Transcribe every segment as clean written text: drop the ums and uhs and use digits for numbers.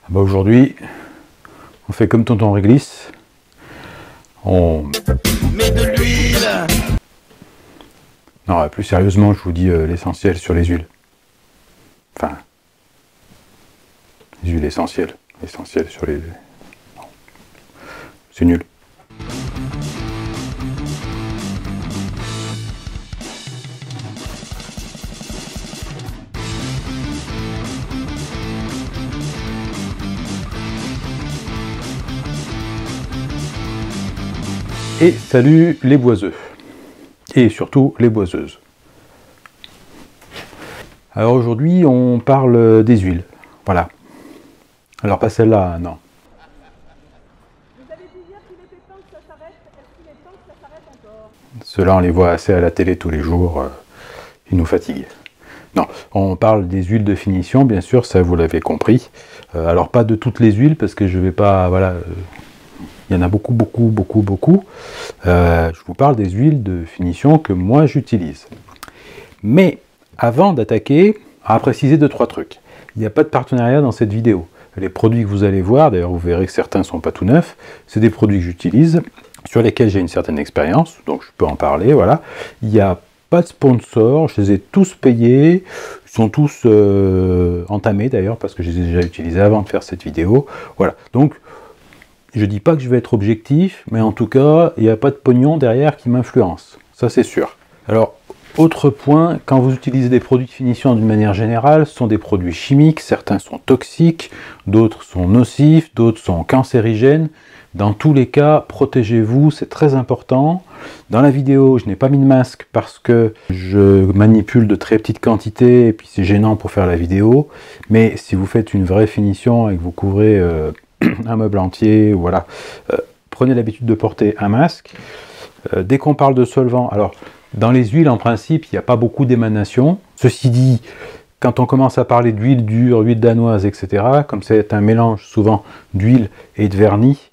Bah aujourd'hui, on fait comme tonton Réglisse. On met de l'huile. Non, plus sérieusement, je vous dis l'essentiel sur les huiles. Enfin, les huiles essentielles. L'essentiel sur les... Non. C'est nul. Et salut les boiseux, et surtout les boiseuses. Alors aujourd'hui on parle des huiles, voilà. Alors pas celle-là, non. Vous avez dit hier qu'il était temps que ça s'arrête, est-ce qu'il est temps que ça s'arrête encore? Ceux-là on les voit assez à la télé tous les jours, ils nous fatiguent. Non, on parle des huiles de finition, bien sûr, ça vous l'avez compris. Alors pas de toutes les huiles, parce que je vais pas, voilà... Il y en a beaucoup. Je vous parle des huiles de finition que moi j'utilise. Mais avant d'attaquer, à préciser 2-3 trucs. Il n'y a pas de partenariat dans cette vidéo. Les produits que vous allez voir, d'ailleurs vous verrez que certains ne sont pas tout neufs, c'est des produits que j'utilise, sur lesquels j'ai une certaine expérience, donc je peux en parler, voilà. Il n'y a pas de sponsor, je les ai tous payés, ils sont tous entamés d'ailleurs, parce que je les ai déjà utilisés avant de faire cette vidéo. Voilà, donc je dis pas que je vais être objectif, mais en tout cas, il n'y a pas de pognon derrière qui m'influence. Ça, c'est sûr. Alors, autre point, quand vous utilisez des produits de finition d'une manière générale, ce sont des produits chimiques, certains sont toxiques, d'autres sont nocifs, d'autres sont cancérigènes. Dans tous les cas, protégez-vous, c'est très important. Dans la vidéo, je n'ai pas mis de masque parce que je manipule de très petites quantités et puis c'est gênant pour faire la vidéo. Mais si vous faites une vraie finition et que vous couvrez... un meuble entier, voilà. Prenez l'habitude de porter un masque. Dès qu'on parle de solvant, alors dans les huiles en principe, il n'y a pas beaucoup d'émanation. Ceci dit, quand on commence à parler d'huile dure, huile danoise, etc., comme c'est un mélange souvent d'huile et de vernis,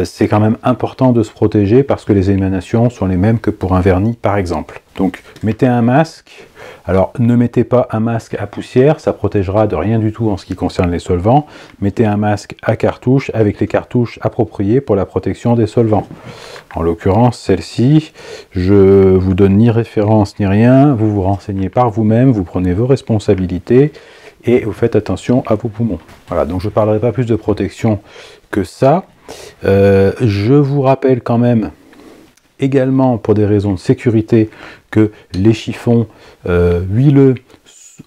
c'est quand même important de se protéger parce que les émanations sont les mêmes que pour un vernis par exemple. Donc mettez un masque. Alors ne mettez pas un masque à poussière, ça protégera de rien du tout en ce qui concerne les solvants. Mettez un masque à cartouche avec les cartouches appropriées pour la protection des solvants. En l'occurrence celle-ci, je vous donne ni référence ni rien, vous vous renseignez par vous-même, vous prenez vos responsabilités et vous faites attention à vos poumons. Voilà, donc je ne parlerai pas plus de protection que ça. Je vous rappelle quand même également pour des raisons de sécurité que les chiffons huileux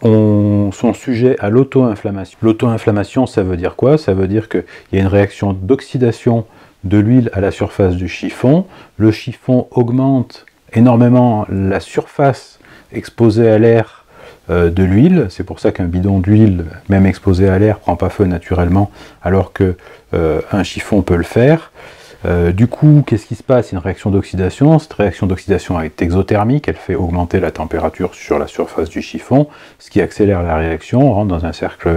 sont sujets à l'auto-inflammation. L'auto-inflammation, ça veut dire quoi? Ça veut dire qu'il y a une réaction d'oxydation de l'huile à la surface du chiffon. Le chiffon augmente énormément la surface exposée à l'air de l'huile. C'est pour ça qu'un bidon d'huile, même exposé à l'air, prend pas feu naturellement, alors que un chiffon peut le faire. Du coup, qu'est-ce qui se passe? Une réaction d'oxydation. Cette réaction d'oxydation est exothermique, elle fait augmenter la température sur la surface du chiffon, ce qui accélère la réaction, on rentre dans un cercle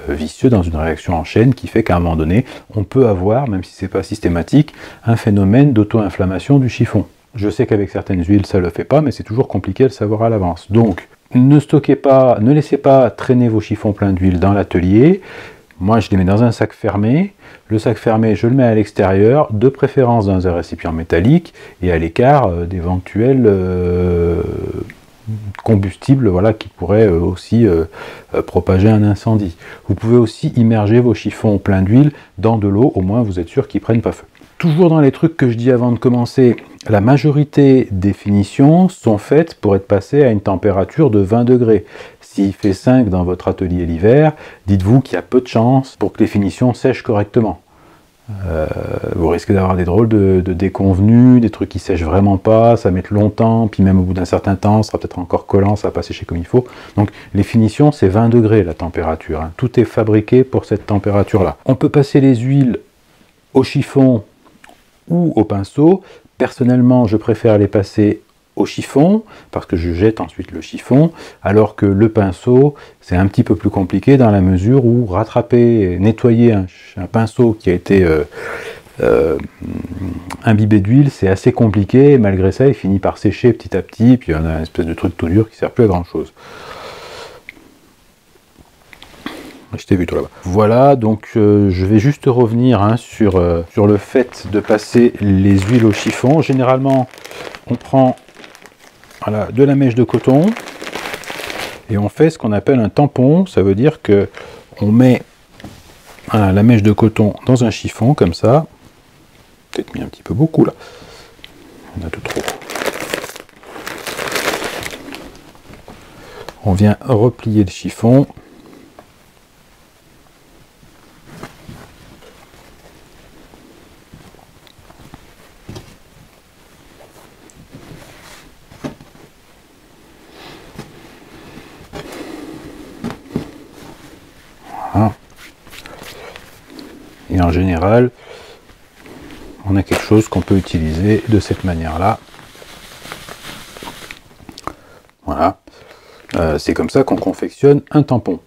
vicieux, dans une réaction en chaîne, qui fait qu'à un moment donné, on peut avoir, même si c'est pas systématique, un phénomène d'auto-inflammation du chiffon. Je sais qu'avec certaines huiles, ça le fait pas, mais c'est toujours compliqué à le savoir à l'avance. Donc, ne stockez pas, ne laissez pas traîner vos chiffons pleins d'huile dans l'atelier. Moi, je les mets dans un sac fermé. Le sac fermé, je le mets à l'extérieur, de préférence dans un récipient métallique et à l'écart d'éventuels combustibles, voilà, qui pourraient aussi propager un incendie. Vous pouvez aussi immerger vos chiffons pleins d'huile dans de l'eau, au moins vous êtes sûr qu'ils ne prennent pas feu. Toujours dans les trucs que je dis avant de commencer, la majorité des finitions sont faites pour être passées à une température de 20 degrés. S'il fait 5 dans votre atelier l'hiver, dites-vous qu'il y a peu de chances pour que les finitions sèchent correctement. Vous risquez d'avoir des drôles de déconvenus, des trucs qui sèchent vraiment pas, ça met longtemps, puis même au bout d'un certain temps, ça sera peut-être encore collant, ça va pas sécher comme il faut. Donc les finitions, c'est 20 degrés la température. Hein. Tout est fabriqué pour cette température-là. On peut passer les huiles au chiffon ou au pinceau. Personnellement, je préfère les passer au chiffon, parce que je jette ensuite le chiffon, alors que le pinceau, c'est un petit peu plus compliqué dans la mesure où rattraper, nettoyer un pinceau qui a été imbibé d'huile, c'est assez compliqué, et malgré ça, il finit par sécher petit à petit, puis il y en a une espèce de truc tout dur qui ne sert plus à grand chose. Je t'ai vu toi là-bas. Voilà, donc je vais juste revenir hein, sur le fait de passer les huiles au chiffon. Généralement, on prend voilà, de la mèche de coton et on fait ce qu'on appelle un tampon. Ça veut dire que on met voilà, la mèche de coton dans un chiffon comme ça. Peut-être mis un petit peu beaucoup là. On a tout trop. On vient replier le chiffon. Voilà. Et en général, on a quelque chose qu'on peut utiliser de cette manière-là. Voilà. C'est comme ça qu'on confectionne un tampon.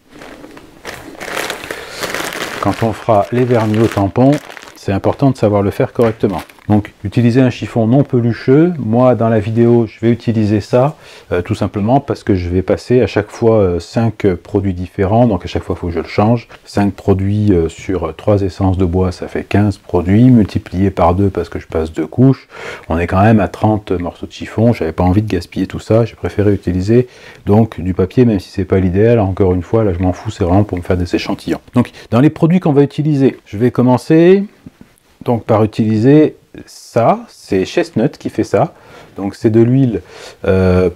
Quand on fera les vernis au tampon, c'est important de savoir le faire correctement. Donc, utiliser un chiffon non pelucheux. Moi, dans la vidéo, je vais utiliser ça, tout simplement parce que je vais passer à chaque fois 5 produits différents. Donc, à chaque fois, il faut que je le change. 5 produits sur 3 essences de bois, ça fait 15 produits, multiplié par 2 parce que je passe 2 couches. On est quand même à 30 morceaux de chiffon. J'avais pas envie de gaspiller tout ça. J'ai préféré utiliser donc du papier, même si c'est pas l'idéal. Encore une fois, là, je m'en fous. C'est vraiment pour me faire des échantillons. Donc, dans les produits qu'on va utiliser, je vais commencer donc par utiliser ça, c'est Chestnut qui fait ça, donc c'est de l'huile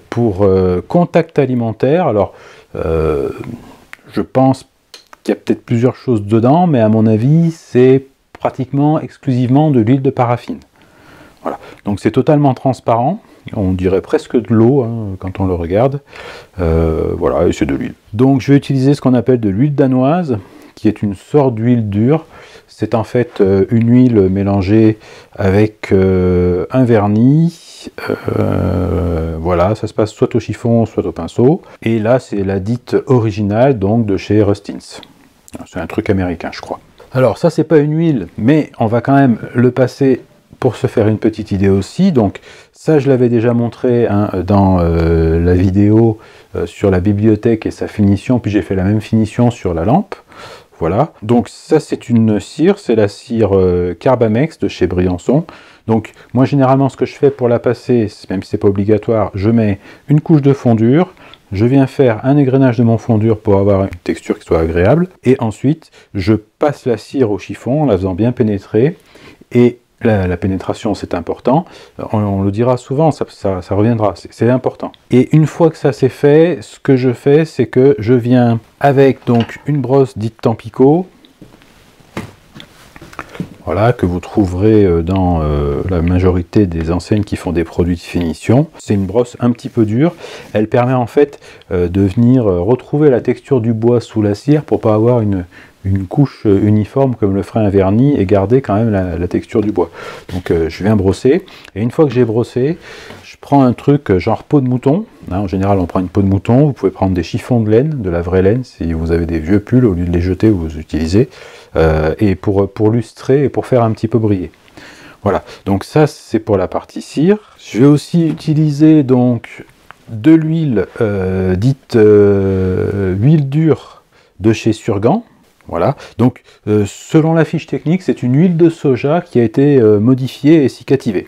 pour contact alimentaire. Alors je pense qu'il y a peut-être plusieurs choses dedans, mais à mon avis c'est pratiquement exclusivement de l'huile de paraffine. Voilà, donc c'est totalement transparent, on dirait presque de l'eau hein, quand on le regarde. Voilà, et c'est de l'huile. Donc je vais utiliser ce qu'on appelle de l'huile danoise, qui est une sorte d'huile dure. C'est en fait une huile mélangée avec un vernis. Voilà, ça se passe soit au chiffon, soit au pinceau. Et là, c'est la dite originale, donc de chez Rustins. C'est un truc américain, je crois. Alors, ça, c'est pas une huile, mais on va quand même le passer pour se faire une petite idée aussi. Donc, ça, je l'avais déjà montré hein, dans la vidéo sur la bibliothèque et sa finition. Puis j'ai fait la même finition sur la lampe. Voilà, donc ça c'est une cire, c'est la cire Carbamex de chez Briançon. Donc moi généralement ce que je fais pour la passer, même si c'est pas obligatoire, je mets une couche de fondure, je viens faire un égrenage de mon fondure pour avoir une texture qui soit agréable, et ensuite je passe la cire au chiffon en la faisant bien pénétrer, et la pénétration c'est important, on le dira souvent, ça reviendra, c'est important. Et une fois que ça c'est fait, ce que je fais c'est que je viens avec donc une brosse dite Tampico, voilà, que vous trouverez dans la majorité des enseignes qui font des produits de finition. C'est une brosse un petit peu dure, elle permet en fait de venir retrouver la texture du bois sous la cire pour pas avoir une couche uniforme comme le ferait un vernis et garder quand même la texture du bois. Donc je viens brosser, et une fois que j'ai brossé, je prends un truc genre peau de mouton. Hein, en général on prend une peau de mouton, vous pouvez prendre des chiffons de laine, de la vraie laine, si vous avez des vieux pulls, au lieu de les jeter, vous utilisez, et pour lustrer et pour faire un petit peu briller. Voilà, donc ça c'est pour la partie cire. Je vais aussi utiliser donc de l'huile dite huile dure de chez Surgan. Voilà, donc selon la fiche technique, c'est une huile de soja qui a été modifiée et cicativée.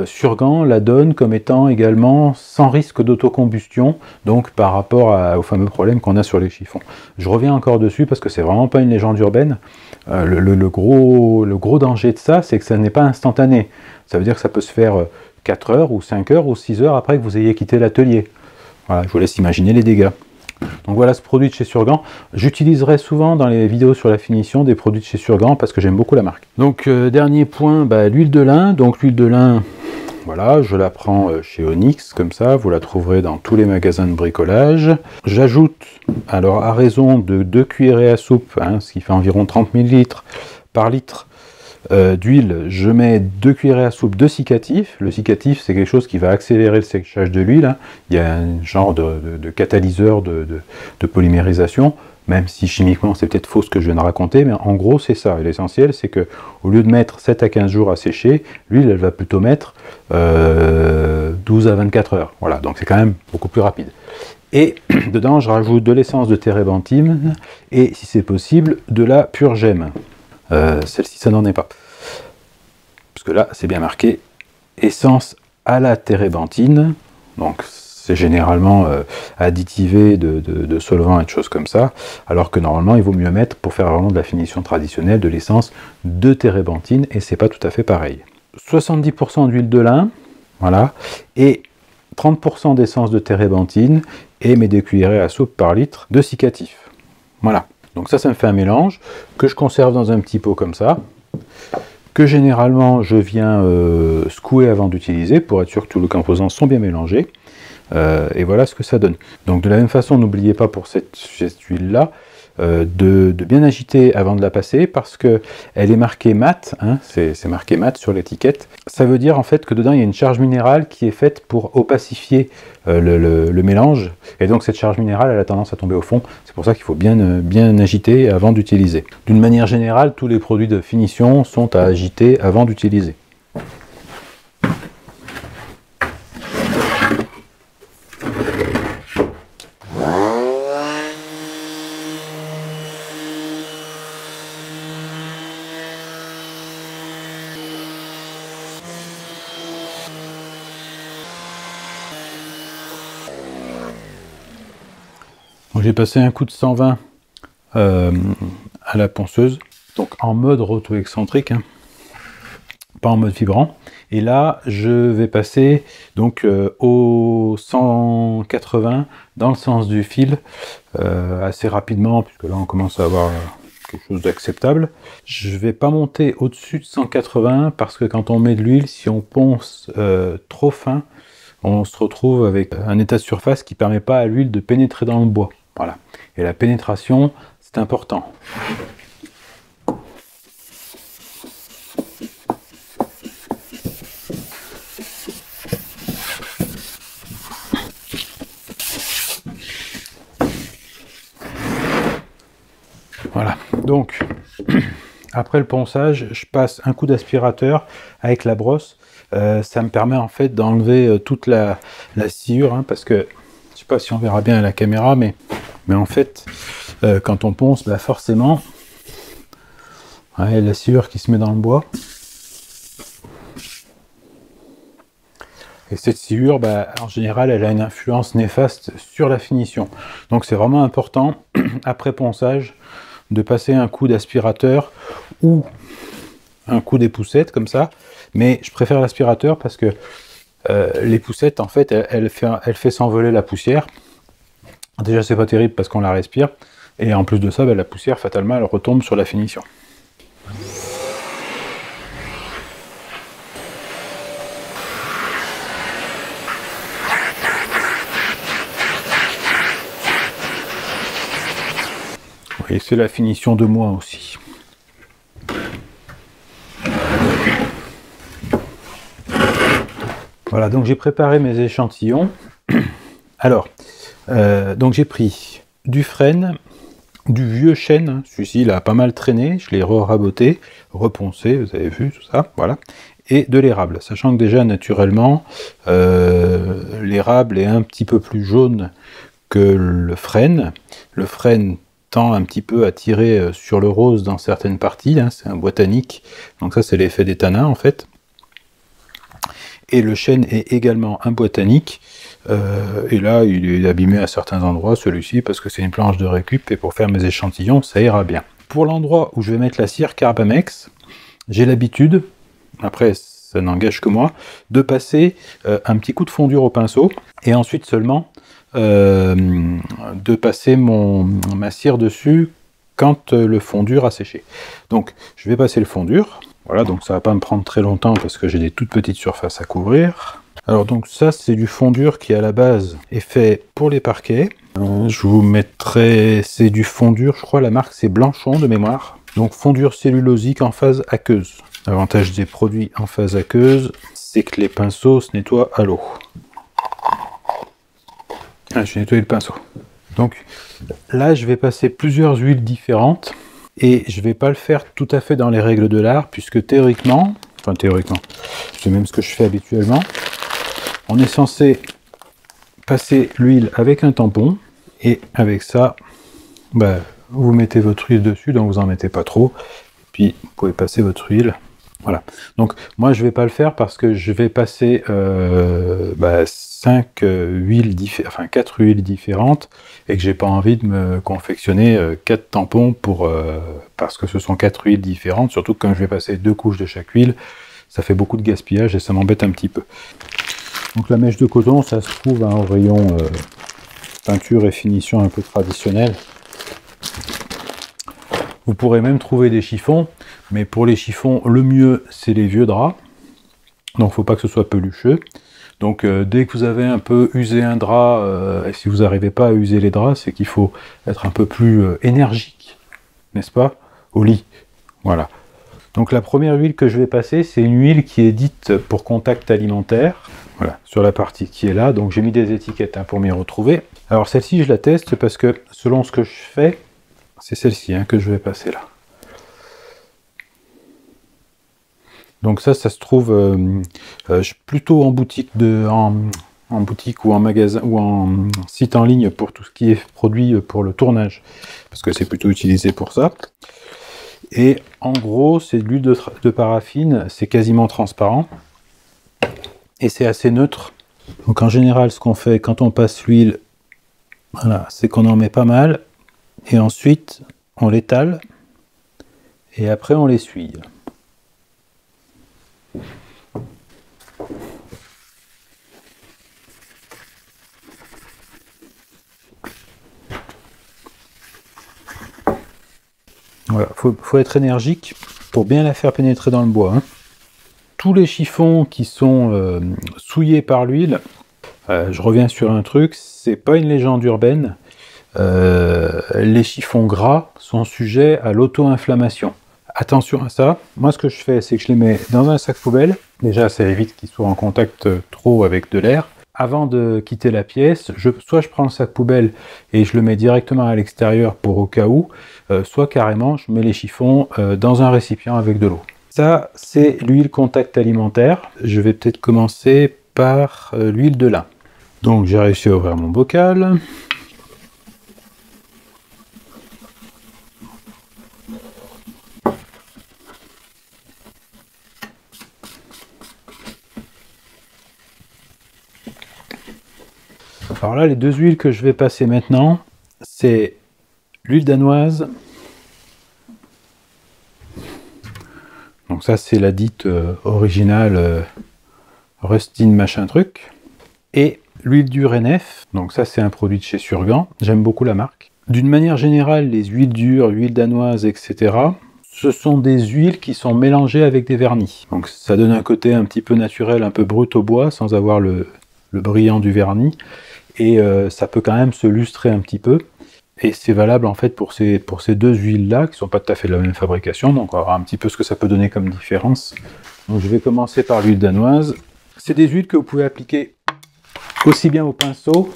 Surgan la donne comme étant également sans risque d'autocombustion, donc par rapport au fameux problème qu'on a sur les chiffons. Je reviens encore dessus parce que c'est vraiment pas une légende urbaine. Le gros danger de ça, c'est que ça n'est pas instantané. Ça veut dire que ça peut se faire 4 heures ou 5 heures ou 6 heures après que vous ayez quitté l'atelier. Voilà, je vous laisse imaginer les dégâts. Donc voilà ce produit de chez Surgan. J'utiliserai souvent dans les vidéos sur la finition des produits de chez Surgan parce que j'aime beaucoup la marque. Donc dernier point, l'huile de lin. Donc l'huile de lin, voilà, je la prends chez Onyx comme ça, vous la trouverez dans tous les magasins de bricolage. J'ajoute, alors à raison de 2 cuillerées à soupe, hein, ce qui fait environ 30 ml par litre d'huile, je mets 2 cuillerées à soupe de cicatif. Le cicatif, c'est quelque chose qui va accélérer le séchage de l'huile. Hein. Il y a un genre de catalyseur de polymérisation, même si chimiquement c'est peut-être faux ce que je viens de raconter, mais en gros c'est ça. L'essentiel c'est que au lieu de mettre 7 à 15 jours à sécher, l'huile elle va plutôt mettre 12 à 24 heures. Voilà, donc c'est quand même beaucoup plus rapide. Et dedans, je rajoute de l'essence de térébenthine et, si c'est possible, de la pure gemme. Celle-ci, ça n'en est pas. Parce que là, c'est bien marqué essence à la térébenthine. Donc, c'est généralement additivé de solvants et de choses comme ça. Alors que normalement, il vaut mieux mettre, pour faire vraiment de la finition traditionnelle, de l'essence de térébenthine. Et c'est pas tout à fait pareil. 70% d'huile de lin, voilà. Et 30% d'essence de térébenthine et mes 2 cuillerées à soupe par litre de cicatif. Voilà. Donc ça me fait un mélange que je conserve dans un petit pot comme ça, que généralement je viens secouer avant d'utiliser pour être sûr que tous les composants sont bien mélangés. Et voilà ce que ça donne. Donc de la même façon, n'oubliez pas pour cette huile-là, de bien agiter avant de la passer parce que elle est marquée mat, hein, c'est marqué mat sur l'étiquette. Ça veut dire en fait que dedans il y a une charge minérale qui est faite pour opacifier le mélange, et donc cette charge minérale elle a tendance à tomber au fond. C'est pour ça qu'il faut bien agiter avant d'utiliser. D'une manière générale, tous les produits de finition sont à agiter avant d'utiliser. J'ai passé un coup de 120 à la ponceuse, donc en mode roto-excentrique, hein, pas en mode vibrant. Et là, je vais passer donc au 180 dans le sens du fil assez rapidement, puisque là on commence à avoir quelque chose d'acceptable. Je vais pas monter au-dessus de 180 parce que quand on met de l'huile, si on ponce trop fin, on se retrouve avec un état de surface qui permet pas à l'huile de pénétrer dans le bois. Voilà. Et la pénétration, c'est important. Voilà. Donc, après le ponçage, je passe un coup d'aspirateur avec la brosse. Ça me permet en fait d'enlever toute la sciure, hein, parce que je sais pas si on verra bien à la caméra, mais en fait, quand on ponce, bah forcément, ouais, la sciure qui se met dans le bois. Et cette sciure, bah, en général, elle a une influence néfaste sur la finition. Donc c'est vraiment important, après ponçage, de passer un coup d'aspirateur ou un coup d'épousette, comme ça. Mais je préfère l'aspirateur parce que les poussettes, en fait, elle fait s'envoler la poussière. Déjà, c'est pas terrible parce qu'on la respire. Et en plus de ça, bah, la poussière, fatalement, elle retombe sur la finition. Et c'est la finition de moi aussi. Voilà, donc j'ai préparé mes échantillons. Alors, donc j'ai pris du frêne, du vieux chêne, hein, celui-ci il a pas mal traîné, je l'ai raboté, reponcé, vous avez vu tout ça, voilà, et de l'érable, sachant que déjà naturellement, l'érable est un petit peu plus jaune que le frêne. Le frêne tend un petit peu à tirer sur le rose dans certaines parties, hein, c'est un bois tannique, donc ça c'est l'effet des tanins en fait. Et le chêne est également un bois tannique, et là il est abîmé à certains endroits, celui-ci, parce que c'est une planche de récup, et pour faire mes échantillons, ça ira bien. Pour l'endroit où je vais mettre la cire Carbamex, j'ai l'habitude, après ça n'engage que moi, de passer un petit coup de fondure au pinceau, et ensuite seulement de passer ma cire dessus quand le fondur a séché. Donc je vais passer le fondur. Voilà, donc ça va pas me prendre très longtemps parce que j'ai des toutes petites surfaces à couvrir. Alors donc ça c'est du fondur qui à la base est fait pour les parquets. Je vous mettrai, c'est du fondur, je crois la marque c'est Blanchon de mémoire. Donc fondur cellulosique en phase aqueuse. L'avantage des produits en phase aqueuse, c'est que les pinceaux se nettoient à l'eau. Ah, j'ai nettoyé le pinceau. Donc là je vais passer plusieurs huiles différentes. Et je ne vais pas le faire tout à fait dans les règles de l'art, puisque théoriquement, c'est même ce que je fais habituellement, on est censé passer l'huile avec un tampon, et avec ça, bah, vous mettez votre huile dessus, donc vous en mettez pas trop, puis vous pouvez passer votre huile. Voilà. Donc moi je vais pas le faire parce que je vais passer 4 huiles différentes et que j'ai pas envie de me confectionner 4 tampons parce que ce sont 4 huiles différentes, surtout que quand je vais passer 2 couches de chaque huile, ça fait beaucoup de gaspillage et ça m'embête un petit peu. Donc la mèche de coton, ça se trouve au rayon peinture et finition un peu traditionnelle. Vous pourrez même trouver des chiffons, mais pour les chiffons, le mieux, c'est les vieux draps. Donc, il ne faut pas que ce soit pelucheux. Donc, dès que vous avez un peu usé un drap, et si vous n'arrivez pas à user les draps, c'est qu'il faut être un peu plus énergique, n'est-ce pas, au lit. Voilà. Donc, la première huile que je vais passer, c'est une huile qui est dite pour contact alimentaire. Voilà, sur la partie qui est là. Donc, j'ai mis des étiquettes pour m'y retrouver. Alors, celle-ci, je la teste parce que, selon ce que je fais, c'est celle-ci que je vais passer là. Donc ça se trouve plutôt en boutique, en boutique ou en magasin ou en site en ligne pour tout ce qui est produit pour le tournage, parce que c'est plutôt utilisé pour ça. Et en gros, c'est de l'huile de paraffine, c'est quasiment transparent et c'est assez neutre. Donc en général, ce qu'on fait quand on passe l'huile, voilà, c'est qu'on en met pas mal. Et ensuite, on l'étale, et après on l'essuie. Voilà, faut être énergique pour bien la faire pénétrer dans le bois. Tous les chiffons qui sont souillés par l'huile, je reviens sur un truc, c'est pas une légende urbaine. Les chiffons gras sont sujets à l'auto-inflammation. Attention à ça. Moi, ce que je fais, c'est que je les mets dans un sac poubelle. Déjà, ça évite qu'ils soient en contact trop avec de l'air. Avant de quitter la pièce, soit je prends le sac poubelle et je le mets directement à l'extérieur pour au cas où, soit carrément, je mets les chiffons dans un récipient avec de l'eau. Ça, c'est l'huile contact alimentaire. Je vais peut-être commencer par l'huile de lin. Donc, j'ai réussi à ouvrir mon bocal. Alors là, les deux huiles que je vais passer maintenant, c'est l'huile danoise. Donc ça, c'est la dite originale Rustin machin truc. Et l'huile dure NF. Donc ça, c'est un produit de chez Surgan. J'aime beaucoup la marque. D'une manière générale, les huiles dures, huiles danoises, etc., ce sont des huiles qui sont mélangées avec des vernis. Donc ça donne un côté un petit peu naturel, un peu brut au bois, sans avoir le brillant du vernis. Et ça peut quand même se lustrer un petit peu. Et c'est valable en fait pour ces deux huiles-là, qui ne sont pas tout à fait de la même fabrication. Donc on va voir un petit peu ce que ça peut donner comme différence. Donc je vais commencer par l'huile danoise. C'est des huiles que vous pouvez appliquer aussi bien au pinceau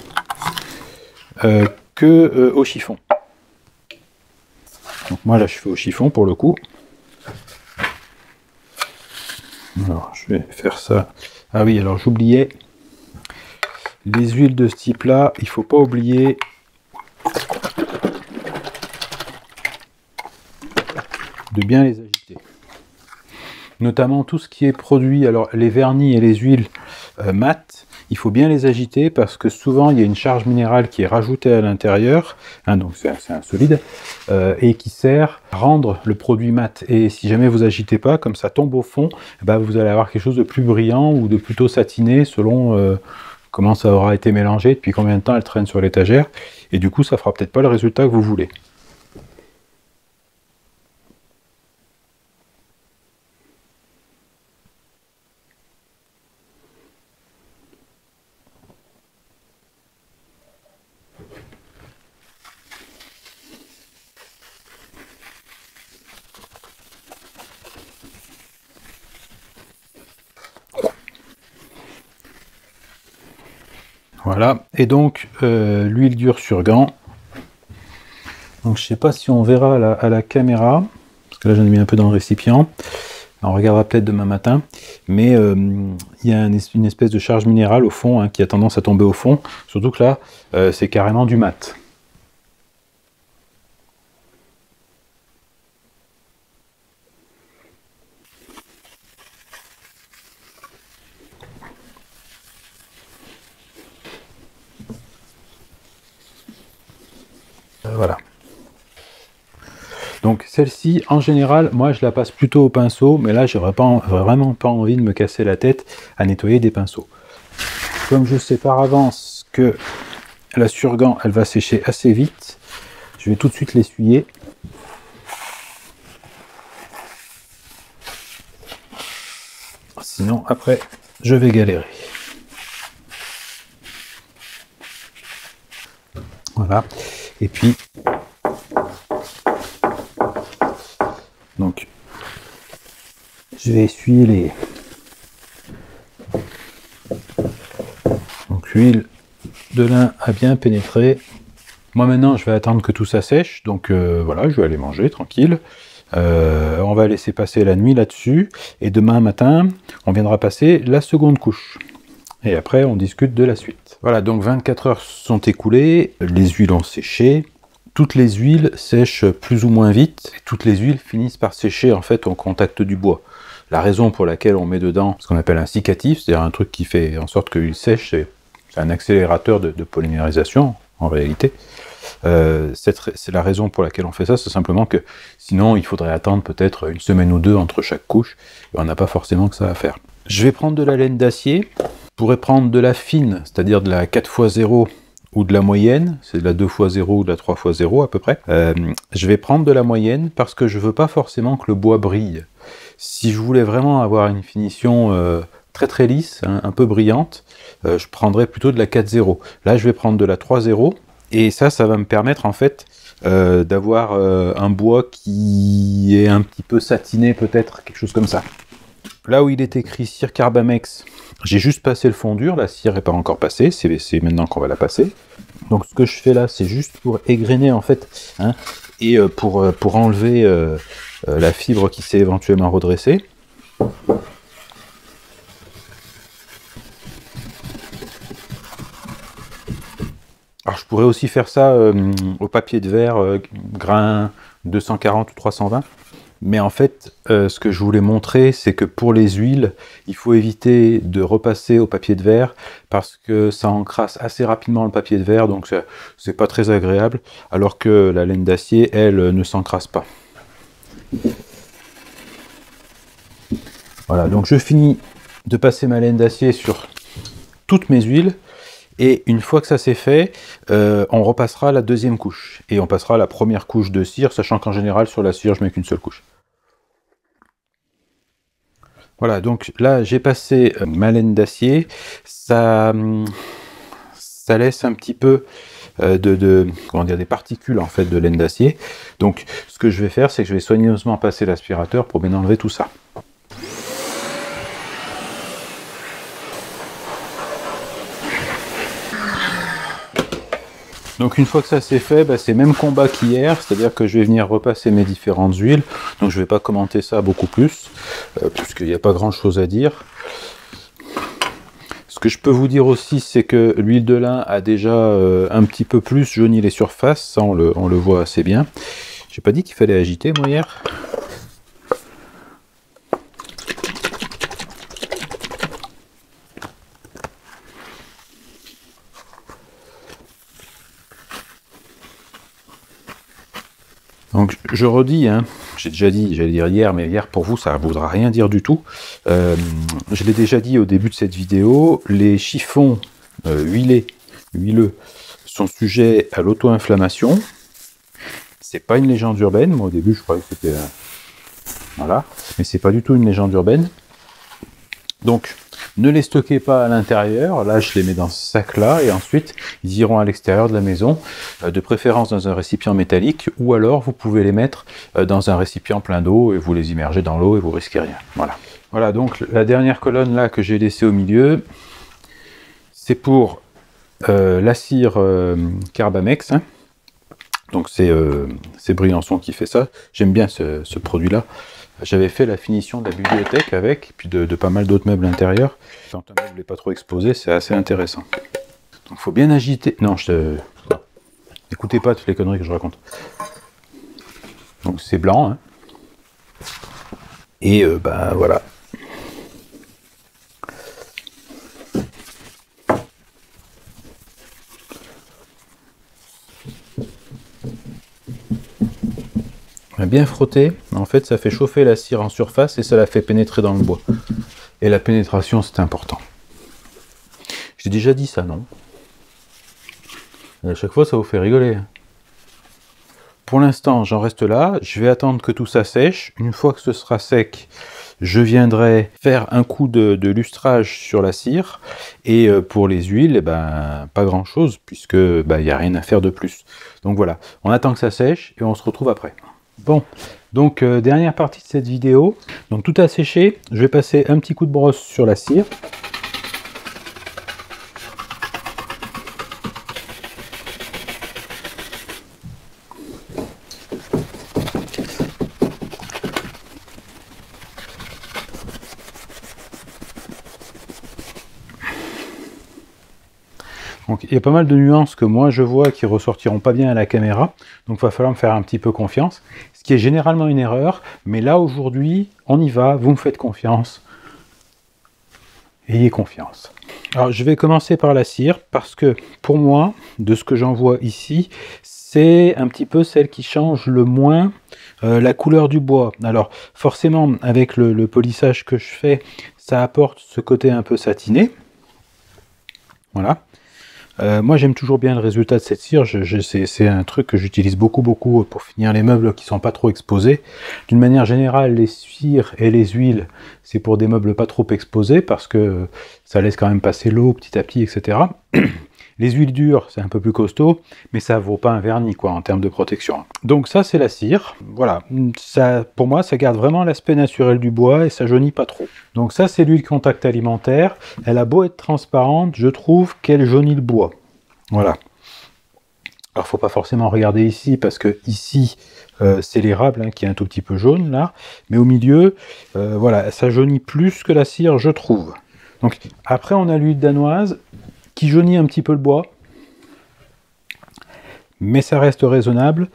que au chiffon. Donc moi là je fais au chiffon pour le coup. Alors je vais faire ça. Ah oui, alors j'oubliais. Les huiles de ce type-là, il ne faut pas oublier de bien les agiter. Notamment tout ce qui est produit, alors les vernis et les huiles mates, il faut bien les agiter parce que souvent il y a une charge minérale qui est rajoutée à l'intérieur, donc c'est un solide, et qui sert à rendre le produit mat. Et si jamais vous agitez pas, comme ça tombe au fond, vous allez avoir quelque chose de plus brillant ou de plutôt satiné selon comment ça aura été mélangé, depuis combien de temps elle traîne sur l'étagère, et du coup ça fera peut-être pas le résultat que vous voulez. Voilà, et donc l'huile dure Surgan. Donc je sais pas si on verra à la caméra, parce que là j'en ai mis un peu dans le récipient. On regardera peut-être demain matin, mais il y a une espèce de charge minérale au fond, hein, qui a tendance à tomber au fond, surtout que là, c'est carrément du mat. Voilà. Donc celle-ci, en général, moi je la passe plutôt au pinceau, mais là j'aurais vraiment pas envie de me casser la tête à nettoyer des pinceaux. Comme je sais par avance que la Surgan, elle va sécher assez vite, je vais tout de suite l'essuyer. Sinon après, je vais galérer. Voilà. Et puis, donc, je vais essuyer les... Donc l'huile de lin a bien pénétré. Moi maintenant, je vais attendre que tout ça sèche. Donc voilà, je vais aller manger tranquille. On va laisser passer la nuit là-dessus. Et demain matin, on viendra passer la seconde couche. Et après, on discute de la suite. Voilà, donc 24 heures sont écoulées, les huiles ont séché. Toutes les huiles sèchent plus ou moins vite. Et toutes les huiles finissent par sécher en fait au contact du bois. La raison pour laquelle on met dedans ce qu'on appelle un cicatif, c'est-à-dire un truc qui fait en sorte que l'huile sèche, c'est un accélérateur de polymérisation en réalité. C'est la raison pour laquelle on fait ça, c'est simplement que sinon il faudrait attendre peut-être une semaine ou deux entre chaque couche, et on n'a pas forcément que ça à faire. Je vais prendre de la laine d'acier. Je pourrais prendre de la fine, c'est-à-dire de la 4x0 ou de la moyenne, c'est de la 2x0 ou de la 3x0 à peu près. Je vais prendre de la moyenne parce que je veux pas forcément que le bois brille. Si je voulais vraiment avoir une finition très très lisse, hein, un peu brillante, je prendrais plutôt de la 4-0. Là je vais prendre de la 3-0 et ça va me permettre en fait d'avoir un bois qui est un petit peu satiné peut-être, quelque chose comme ça. Là où il est écrit cire Carbamex, j'ai juste passé le fond dur, la cire n'est pas encore passée, c'est maintenant qu'on va la passer. Donc ce que je fais là, c'est juste pour égrener en fait, hein, et pour enlever la fibre qui s'est éventuellement redressée. Alors je pourrais aussi faire ça au papier de verre, grain 240 ou 320. Mais en fait, ce que je voulais montrer, c'est que pour les huiles, il faut éviter de repasser au papier de verre parce que ça encrasse assez rapidement le papier de verre, donc c'est pas très agréable, alors que la laine d'acier, elle, ne s'encrasse pas. Voilà, donc je finis de passer ma laine d'acier sur toutes mes huiles, et une fois que ça c'est fait, on repassera la deuxième couche, et on passera la première couche de cire, sachant qu'en général, sur la cire, je mets qu'une seule couche. Voilà, donc là j'ai passé ma laine d'acier, ça laisse un petit peu comment dire, des particules en fait de laine d'acier. Donc ce que je vais faire, c'est que je vais soigneusement passer l'aspirateur pour bien enlever tout ça. Donc une fois que ça c'est fait, bah, c'est même combat qu'hier, c'est-à-dire que je vais venir repasser mes différentes huiles, donc je ne vais pas commenter ça beaucoup plus, puisqu'il n'y a pas grand-chose à dire. Ce que je peux vous dire aussi, c'est que l'huile de lin a déjà un petit peu plus jauni les surfaces, ça on le voit assez bien. J'ai pas dit qu'il fallait agiter moi hier. Donc je redis, hein, j'ai déjà dit, j'allais dire hier, mais hier pour vous ça ne voudra rien dire du tout. Je l'ai déjà dit au début de cette vidéo, les chiffons huileux sont sujets à l'auto-inflammation. C'est pas une légende urbaine, moi au début je croyais que c'était... voilà, mais c'est pas du tout une légende urbaine. Donc ne les stockez pas à l'intérieur, là je les mets dans ce sac là, et ensuite ils iront à l'extérieur de la maison, de préférence dans un récipient métallique, ou alors vous pouvez les mettre dans un récipient plein d'eau, et vous les immergez dans l'eau et vous risquez rien. Voilà. Voilà, donc la dernière colonne là que j'ai laissée au milieu, c'est pour la cire Carbamex, hein. Donc c'est Briançon qui fait ça. J'aime bien ce produit-là. J'avais fait la finition de la bibliothèque avec, et puis de pas mal d'autres meubles intérieurs. Quand un meuble n'est pas trop exposé, c'est assez intéressant. Donc il faut bien agiter. Non, écoutez pas toutes les conneries que je raconte. Donc c'est blanc, hein. Et bah voilà. Bien frotter, en fait ça fait chauffer la cire en surface et ça la fait pénétrer dans le bois. Et la pénétration c'est important. J'ai déjà dit ça, non? Et à chaque fois ça vous fait rigoler. Pour l'instant j'en reste là, je vais attendre que tout ça sèche. Une fois que ce sera sec, je viendrai faire un coup de lustrage sur la cire. Et pour les huiles, eh ben, pas grand chose puisque il n'y a rien à faire de plus. Donc voilà, on attend que ça sèche et on se retrouve après. Bon, donc dernière partie de cette vidéo. Donc tout a séché, je vais passer un petit coup de brosse sur la cire. Donc il y a pas mal de nuances que moi je vois qui ressortiront pas bien à la caméra, donc il va falloir me faire un petit peu confiance, ce qui est généralement une erreur, mais là aujourd'hui on y va, vous me faites confiance, ayez confiance. Alors je vais commencer par la cire, parce que pour moi, de ce que j'en vois ici, c'est un petit peu celle qui change le moins la couleur du bois. Alors forcément avec le polissage que je fais, ça apporte ce côté un peu satiné, voilà. Moi j'aime toujours bien le résultat de cette cire, c'est un truc que j'utilise beaucoup pour finir les meubles qui sont pas trop exposés. D'une manière générale, les cires et les huiles, c'est pour des meubles pas trop exposés, parce que ça laisse quand même passer l'eau petit à petit, etc. Les huiles dures, c'est un peu plus costaud, mais ça vaut pas un vernis, quoi, en termes de protection. Donc ça, c'est la cire. Voilà, ça, pour moi, ça garde vraiment l'aspect naturel du bois et ça jaunit pas trop. Donc ça, c'est l'huile contact alimentaire. Elle a beau être transparente, je trouve qu'elle jaunit le bois. Voilà. Alors, faut pas forcément regarder ici, parce que ici, c'est l'érable qui est un tout petit peu jaune, là. Mais au milieu, voilà, ça jaunit plus que la cire, je trouve. Donc, après, on a l'huile danoise, qui jaunit un petit peu le bois, mais ça reste raisonnable.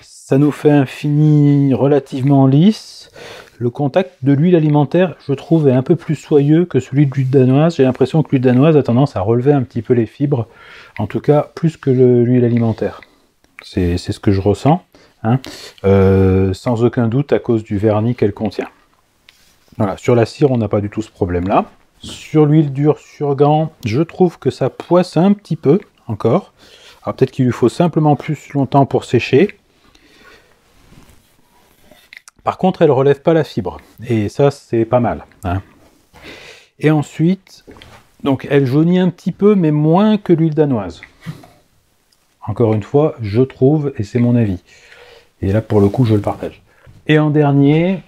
Ça nous fait un fini relativement lisse. Le contact de l'huile alimentaire, je trouve, est un peu plus soyeux que celui de l'huile danoise. J'ai l'impression que l'huile danoise a tendance à relever un petit peu les fibres, en tout cas plus que l'huile alimentaire. C'est ce que je ressens, hein. Sans aucun doute à cause du vernis qu'elle contient. Voilà, sur la cire, on n'a pas du tout ce problème-là. Sur l'huile dure sur gant, je trouve que ça poisse un petit peu encore. Alors peut-être qu'il lui faut simplement plus longtemps pour sécher. Par contre, elle ne relève pas la fibre. Et ça, c'est pas mal, hein. Et ensuite, donc elle jaunit un petit peu, mais moins que l'huile danoise. Encore une fois, je trouve, et c'est mon avis. Et là, pour le coup, je le partage. Et en dernier,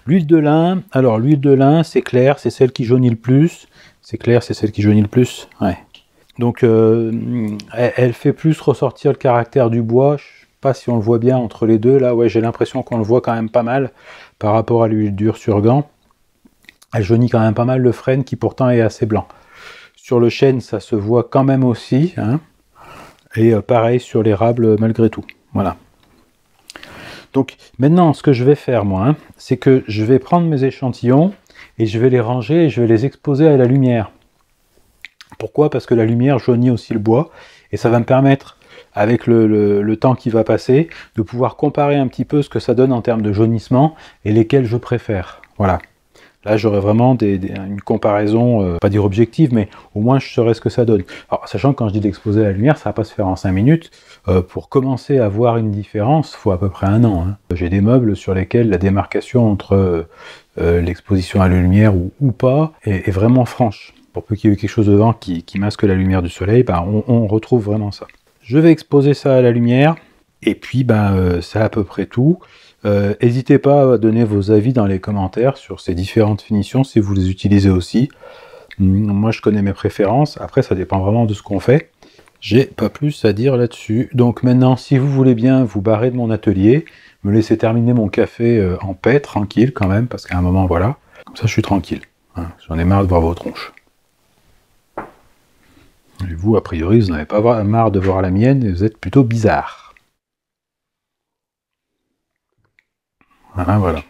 l'huile de lin. Alors l'huile de lin, c'est clair, c'est celle qui jaunit le plus. C'est clair, c'est celle qui jaunit le plus. Ouais. Donc elle fait plus ressortir le caractère du bois. Je sais pas si on le voit bien entre les deux. Là, ouais, j'ai l'impression qu'on le voit quand même pas mal par rapport à l'huile dure sur gant. Elle jaunit quand même pas mal le frêne qui pourtant est assez blanc. Sur le chêne, ça se voit quand même aussi, hein. Et pareil sur l'érable malgré tout. Voilà. Donc maintenant, ce que je vais faire moi, hein, c'est que je vais prendre mes échantillons et je vais les ranger et je vais les exposer à la lumière. Pourquoi? Parce que la lumière jaunit aussi le bois et ça va me permettre, avec le temps qui va passer, de pouvoir comparer un petit peu ce que ça donne en termes de jaunissement et lesquels je préfère. Voilà. Là, j'aurai vraiment une comparaison, pas dire objective, mais au moins je saurai ce que ça donne. Alors, sachant que quand je dis d'exposer à la lumière, ça va pas se faire en 5 minutes. Pour commencer à voir une différence, il faut à peu près 1 an, hein. J'ai des meubles sur lesquels la démarcation entre l'exposition à la lumière ou pas est vraiment franche. Pour peu qu'il y ait quelque chose devant qui masque la lumière du soleil, ben, on retrouve vraiment ça. Je vais exposer ça à la lumière, et puis ben, c'est à peu près tout. N'hésitez pas à donner vos avis dans les commentaires sur ces différentes finitions, si vous les utilisez aussi. Moi, je connais mes préférences. Après, ça dépend vraiment de ce qu'on fait. J'ai pas plus à dire là-dessus. Donc maintenant, si vous voulez bien vous barrer de mon atelier, me laisser terminer mon café en paix, tranquille quand même, parce qu'à un moment, voilà. Comme ça, je suis tranquille. Hein. J'en ai marre de voir vos tronches. Et vous, a priori, vous n'avez pas marre de voir la mienne, et vous êtes plutôt bizarre. Voilà, voilà.